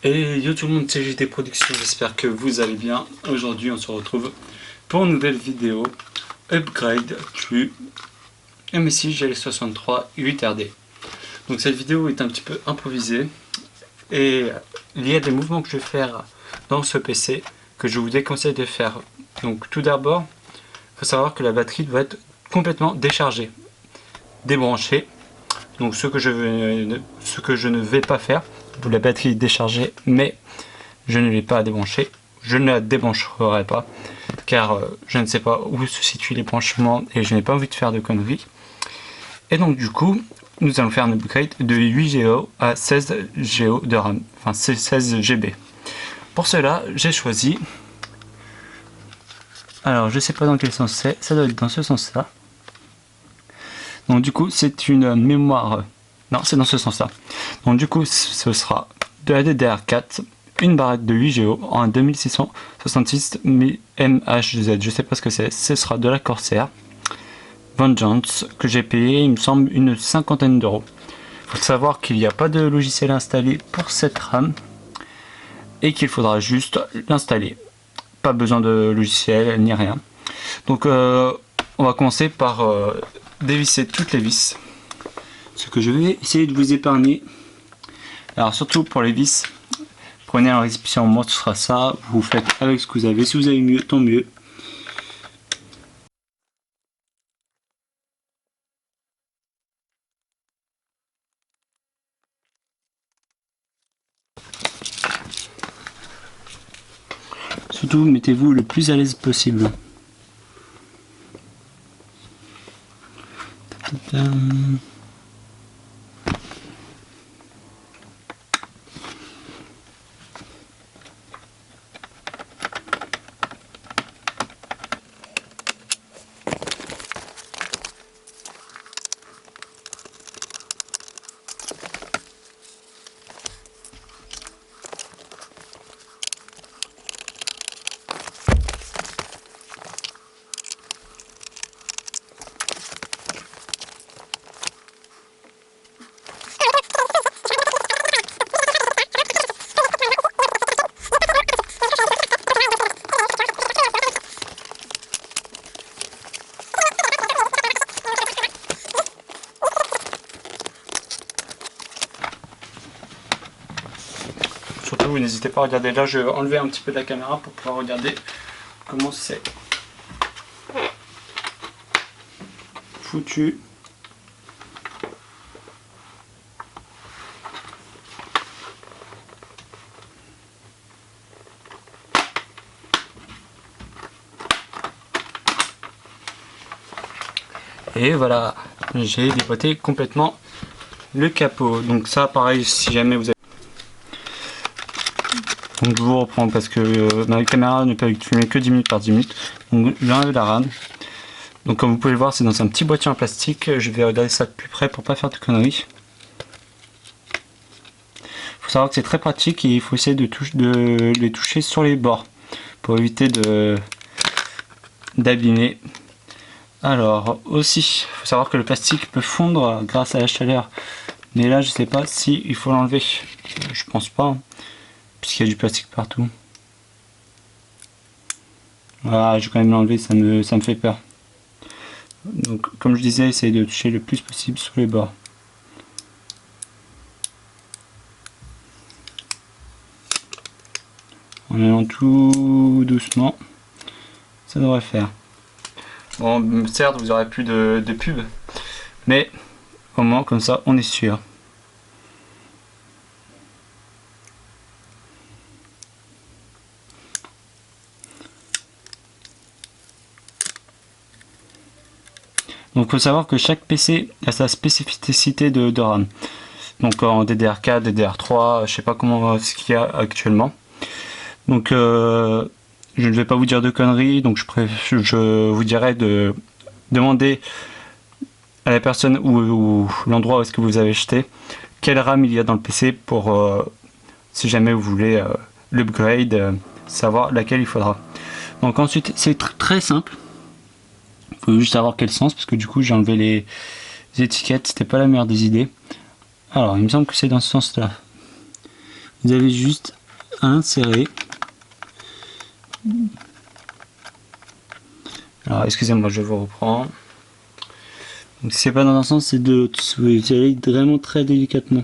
Et yo tout le monde, c'est JT Productions, j'espère que vous allez bien. Aujourd'hui on se retrouve pour une nouvelle vidéo Upgrade du MSI GL63 8RD. Donc cette vidéo est un petit peu improvisée et il y a des mouvements que je vais faire dans ce PC que je vous déconseille de faire. Donc tout d'abord, il faut savoir que la batterie doit être complètement déchargée, débranchée. Donc ce que je ne vais pas faire, la batterie est déchargée mais je ne l'ai pas débranchée, je ne la débrancherai pas car je ne sais pas où se situent les branchements et je n'ai pas envie de faire de conneries. Et donc du coup nous allons faire un upgrade de 8 Go à 16 Go de RAM, enfin 16 GB. Pour cela j'ai choisi, alors je sais pas dans quel sens c'est, ça doit être dans ce sens là. Donc du coup c'est une mémoire, non c'est dans ce sens là. Donc du coup ce sera de la DDR4, une barrette de 8 Go en 2666 MHz, je sais pas ce que c'est, ce sera de la Corsair Vengeance que j'ai payé il me semble une cinquantaine d'euros. Il faut savoir qu'il n'y a pas de logiciel installé pour cette RAM et qu'il faudra juste l'installer. Pas besoin de logiciel ni rien. Donc on va commencer par dévisser toutes les vis. Ce que je vais essayer de vous épargner. Alors surtout pour les vis, prenez un récipient, moi ce sera ça, vous faites avec ce que vous avez, si vous avez mieux, tant mieux. Surtout mettez-vous le plus à l'aise possible. Surtout n'hésitez pas à regarder, là je vais enlever un petit peu de la caméra pour pouvoir regarder comment c'est foutu. Et voilà, j'ai dépoté complètement le capot. Donc ça pareil, si jamais vous avez... Donc je vous reprends parce que ma caméra ne peut filmer que 10 minutes par 10 minutes. Donc j'enlève la RAM. Donc comme vous pouvez le voir, c'est dans un petit boîtier en plastique. Je vais regarder ça de plus près pour pas faire de conneries. Il faut savoir que c'est très pratique et il faut essayer de les toucher sur les bords pour éviter d'abîmer. Alors aussi, il faut savoir que le plastique peut fondre grâce à la chaleur. Mais là je sais pas si il faut l'enlever. Je pense pas. Puisqu'il y a du plastique partout. Voilà, je vais quand même l'enlever, ça me fait peur. Donc comme je disais, essayez de toucher le plus possible sur les bords. En allant tout doucement, ça devrait faire. Bon, certes, vous aurez plus de pub, mais au moins comme ça, on est sûr. Donc il faut savoir que chaque PC a sa spécificité de RAM. Donc en DDR4, DDR3, je sais pas comment ce qu'il y a actuellement. Donc je ne vais pas vous dire de conneries, donc je vous dirais de demander à la personne ou l'endroit où est-ce que vous avez acheté quelle RAM il y a dans le PC pour si jamais vous voulez l'upgrade, savoir laquelle il faudra. Donc ensuite c'est très simple. Il faut juste savoir quel sens, parce que du coup j'ai enlevé les étiquettes, c'était pas la meilleure des idées. Alors il me semble que c'est dans ce sens là. vous avez juste à insérer. Alors excusez-moi, je vous reprends. Donc si c'est pas dans un sens, c'est de l'autre. Vous y allez vraiment très délicatement.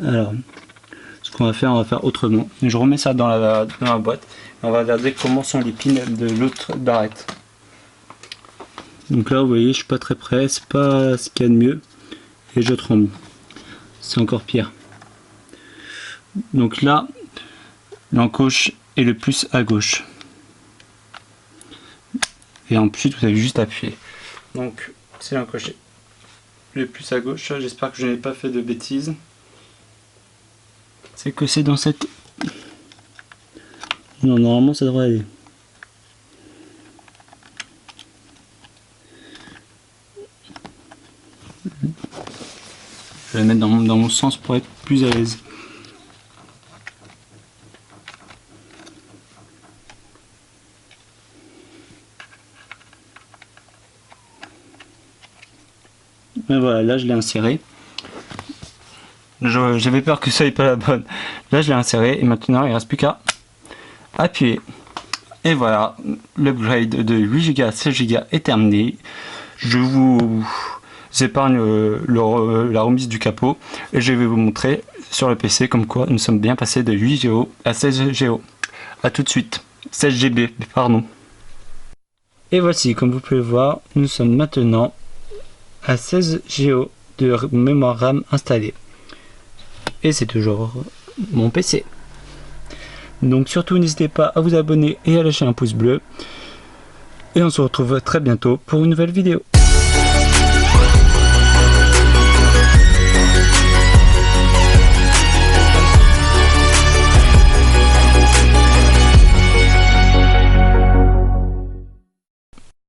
Alors, ce qu'on va faire autrement. Je remets ça dans la boîte. Et on va regarder comment sont les pins de l'autre barrette. Donc là, vous voyez, je suis pas très près. C'est pas ce qu'il y a de mieux. Et je tremble. C'est encore pire. Donc là, l'encoche est le plus à gauche. Et ensuite, vous avez juste appuyé. Donc, c'est l'encoche le plus à gauche. J'espère que je n'ai pas fait de bêtises. C'est que c'est dans cette... Non, normalement ça devrait aller. Je vais le mettre dans mon sens pour être plus à l'aise. Et voilà, là je l'ai inséré. J'avais peur que ça n'ait pas la bonne. Là je l'ai inséré et maintenant il ne reste plus qu'à appuyer. Et voilà, l'upgrade de 8 Go à 16 Go est terminé. Je vous épargne la remise du capot et je vais vous montrer sur le PC comme quoi nous sommes bien passés de 8 Go à 16 Go. A tout de suite. 16 GB, pardon. Et voici, comme vous pouvez le voir, nous sommes maintenant à 16 Go de mémoire RAM installée. Et c'est toujours mon PC. Donc surtout n'hésitez pas à vous abonner et à lâcher un pouce bleu. Et on se retrouve très bientôt pour une nouvelle vidéo.